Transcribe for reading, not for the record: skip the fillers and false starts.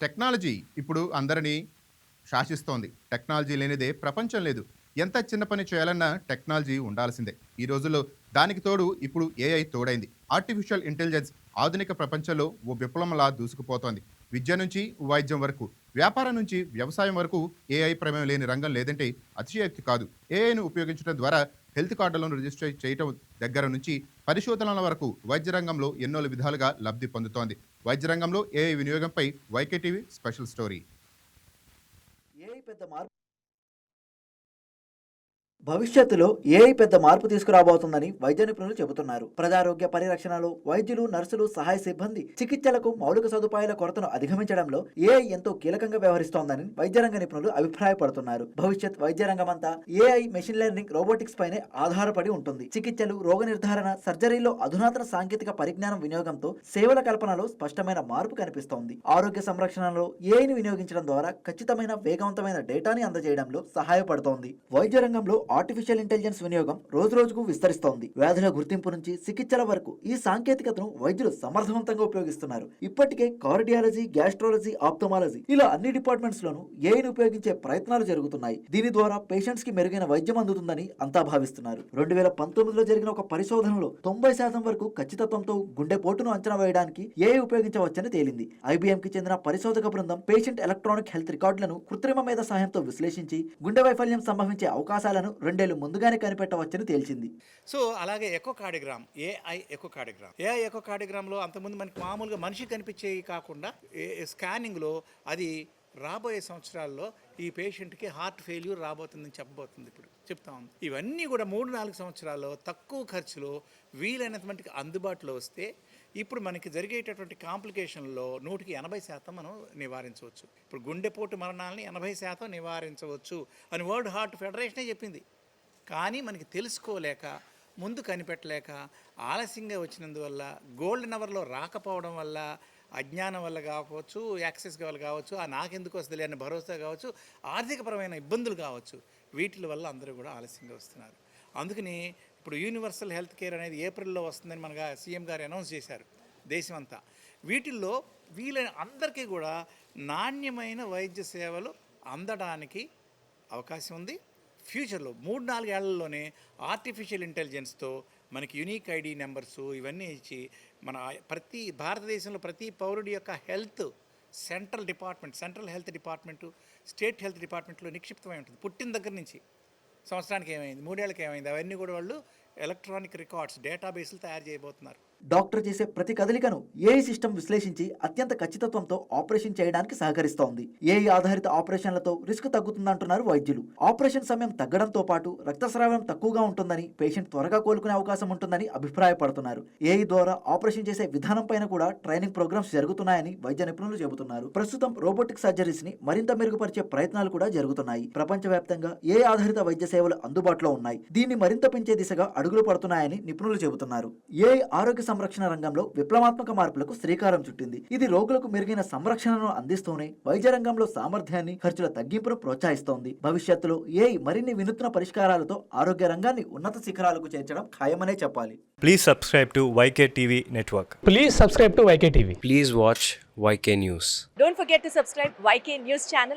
Technology ఇప్పుడు అందరినీ శాసిస్తోంది. Technology లేనిదే ప్రపంచం లేదు. ఎంత చిన్న పని చేయాలన్నా టెక్నాలజీ ఉండాల్సిందే. ఈ రోజుల్లో దానికి తోడు ఇప్పుడు ఏఐ తోడైంది. ఆర్టిఫిషియల్ ఇంటెలిజెన్స్ ఆధునిక ప్రపంచంలో ఓ విప్లవంలా దూసుకుపోతోంది. విద్య నుంచి వైద్యం వరకు, వ్యాపారం నుంచి వ్యవసాయం వరకు ఏఐ ప్రమేయం లేని రంగం లేదంటే అతిశయోక్తి కాదు. ఏఐను ఉపయోగించడం ద్వారా హెల్త్ కార్డులను రిజిస్టర్ చేయటం దగ్గర నుంచి పరిశోధనల వరకు వైద్య రంగంలో ఎన్నో విధాలుగా లబ్ధి పొందుతోంది. వైద్య రంగంలో ఏఐ వినియోగంపై Y K TV special story. AI పెద్ద మార్పు భవిష్యత్తులో ఏఐ పెద్ద మార్పు తీసుకురాబోతుందని వైద్య నిపుణులు చెబుతున్నారు. ప్రజారోగ్య పరిరక్షణలో వైద్యులు, నర్సులు, సహాయ సిబ్బంది చికిత్సలకు మౌలిక సదుపాయాల కొరతను అధిగమించడంలో ఏఐ ఎంతో కీలకంగా వ్యవహరిస్తోందని వైద్య రంగ నిపుణులు అభిప్రాయపడుతున్నారు. భవిష్యత్ వైద్య రంగమంతా ఏఐ, మెషిన్ లెర్నింగ్, రోబోటిక్స్ పైనే ఆధారపడి ఉంటుంది. చికిత్సలు, రోగ నిర్ధారణ, సర్జరీలో అధునాతన సాంకేతిక పరిజ్ఞానం వినియోగంతో సేవల కల్పనలో స్పష్టమైన మార్పు కనిపిస్తోంది. ఆరోగ్య సంరక్షణలో ఏఐని వినియోగించడం ద్వారా ఖచ్చితమైన, వేగవంతమైన డేటాని అందజేయడంలో సహాయపడుతోంది. వైద్య రంగంలో ఆర్టిఫిషియల్ ఇంటెలిజెన్స్ వినియోగం రోజురోజుకు విస్తరిస్తోంది. వ్యాధుల గుర్తింపు నుంచి చికిత్సల వరకు ఈ సాంకేతికతను వైద్యులు సమర్థవంతంగా ఉపయోగిస్తున్నారు. ఇప్పటికే కార్డియాలజీ, గ్యాస్ట్రాలజీ, ఆప్థమాలజీ ఇలా అన్ని డిపార్ట్మెంట్స్ లోనూ ఏఐని ఉపయోగించే ప్రయత్నాలు జరుగుతున్నాయి. దీని ద్వారా పేషెంట్స్ కి మెరుగైన వైద్యం అందుతుందని అంతా భావిస్తున్నారు. 2019లో జరిగిన ఒక పరిశోధనలో 90% వరకు ఖచ్చితత్వంతో గుండెపోటును అంచనా వేయడానికి ఏఐ ఉపయోగించవచ్చని తేలింది. IBM కి చెందిన పరిశోధక బృందం పేషెంట్ ఎలక్ట్రానిక్ హెల్త్ రికార్డులను కృత్రిమ మేధ సహాయంతో విశ్లేషించి గుండె వైఫల్యం సంభవించే అవకాశాలను 2 ఏళ్లు ముందుగానే కనిపెట్టవచ్చని తేల్చింది. సో అలాగే ఎకోకార్డిగ్రామ్, ఏఐ ఎకోకార్డిగ్రామ్లో అంతకుముందు మనకి మామూలుగా మనిషి కనిపించేవి కాకుండా స్కానింగ్లో అది రాబోయే సంవత్సరాల్లో ఈ పేషెంట్కి హార్ట్ ఫెయిల్యూర్ రాబోతుందని చెప్పబోతుంది. ఇప్పుడు చెప్తా ఉంది. ఇవన్నీ కూడా 3-4 సంవత్సరాల్లో తక్కువ ఖర్చులో వీలైనంత మటుకు అందుబాటులో వస్తే ఇప్పుడు మనకి జరిగేటటువంటి కాంప్లికేషన్లో 180% మనం నివారించవచ్చు. ఇప్పుడు గుండెపోటు మరణాలని 80% నివారించవచ్చు అని వరల్డ్ హార్ట్ ఫెడరేషనే చెప్పింది. కానీ మనకి తెలుసుకోలేక, ముందు కనిపెట్టలేక, ఆలస్యంగా వచ్చినందువల్ల, గోల్డెన్ అవర్లో రాకపోవడం వల్ల, అజ్ఞానం వల్ల కావచ్చు, యాక్సెస్ వల్ల కావచ్చు, నాకెందుకు వస్తుంది అనే భరోసా కావచ్చు, ఆర్థికపరమైన ఇబ్బందులు కావచ్చు, వీటి వల్ల అందరూ కూడా ఆలస్యంగా వస్తున్నారు. అందుకని ఇప్పుడు యూనివర్సల్ హెల్త్ కేర్ అనేది ఏప్రిల్లో వస్తుందని మనగా సీఎం గారు అనౌన్స్ చేశారు దేశం అంతా. వీటిల్లో వీలైన అందరికీ కూడా నాణ్యమైన వైద్య సేవలు అందడానికి అవకాశం ఉంది. ఫ్యూచర్లో 3-4 ఏళ్లలోనే ఆర్టిఫిషియల్ ఇంటెలిజెన్స్తో మనకి యూనిక్ ఐడి నెంబర్సు ఇవన్నీ ఇచ్చి మన భారతదేశంలో ప్రతి పౌరుడి యొక్క health central health department, state health డిపార్ట్మెంట్లో నిక్షిప్తమై ఉంటుంది. పుట్టిన దగ్గర నుంచి సంవత్సరానికి ఏమైంది, 3 ఏళ్ళకి ఏమైంది, అవన్నీ కూడా వాళ్ళు ఎలక్ట్రానిక్ రికార్డ్స్, డేటాబేస్లు తయారు చేయబోతున్నారు. డాక్టర్ చేసే ప్రతి కదలికను ఏఐ సిస్టమ్ విశ్లేషించి అత్యంత ఖచ్చితత్వంతో ఆపరేషన్ చేయడానికి సహకరిస్తోంది. ఏఐ ఆధారిత ఆపరేషన్లతో రిస్క్ తగ్గుతుందంటున్నారు వైద్యులు. ఆపరేషన్ సమయం తగ్గడంతో పాటు రక్తస్రావం తక్కువగా ఉంటుందని, పేషెంట్ త్వరగా కోలుకునే అవకాశం ఉంటుందని అభిప్రాయపడుతున్నారు. ఏఐ ద్వారా ఆపరేషన్ చేసే విధానం పైన కూడా ట్రైనింగ్ ప్రోగ్రామ్స్ జరుగుతున్నాయని వైద్య నిపుణులు చెబుతున్నారు. ప్రస్తుతం రోబోటిక్ సర్జరీస్ ని మరింత మెరుగుపరిచే ప్రయత్నాలు కూడా జరుగుతున్నాయి. ప్రపంచవ్యాప్తంగా ఏఐ ఆధారిత వైద్య సేవలు అందుబాటులో ఉన్నాయి. దీన్ని మరింత పెంచే దిశగా అడుగులు పడుతున్నాయని నిపుణులు చెబుతున్నారు. ఏఐ ఆరోగ్య సంరక్షణ రంగంలో విప్లవాత్మక మార్పులకు శ్రీకారం చుట్టింది. ఇది రోగులకు మెరుగైన సంరక్షణను అందిస్తూనే వైద్య రంగంలో సామర్థ్యాన్ని, ఖర్చుల తగ్గింపును ప్రోత్సహిస్తోంది. భవిష్యత్తులో ఏఐ మరిన్ని వినూత్న పరిష్కారాలతో ఆరోగ్య రంగాన్ని ఉన్నత శిఖరాలకు చేర్చడం ఖాయమనే చెప్పాలి. Please subscribe to YK TV Network. Please subscribe to YK TV. Please watch YK News. Don't forget to subscribe YK News channel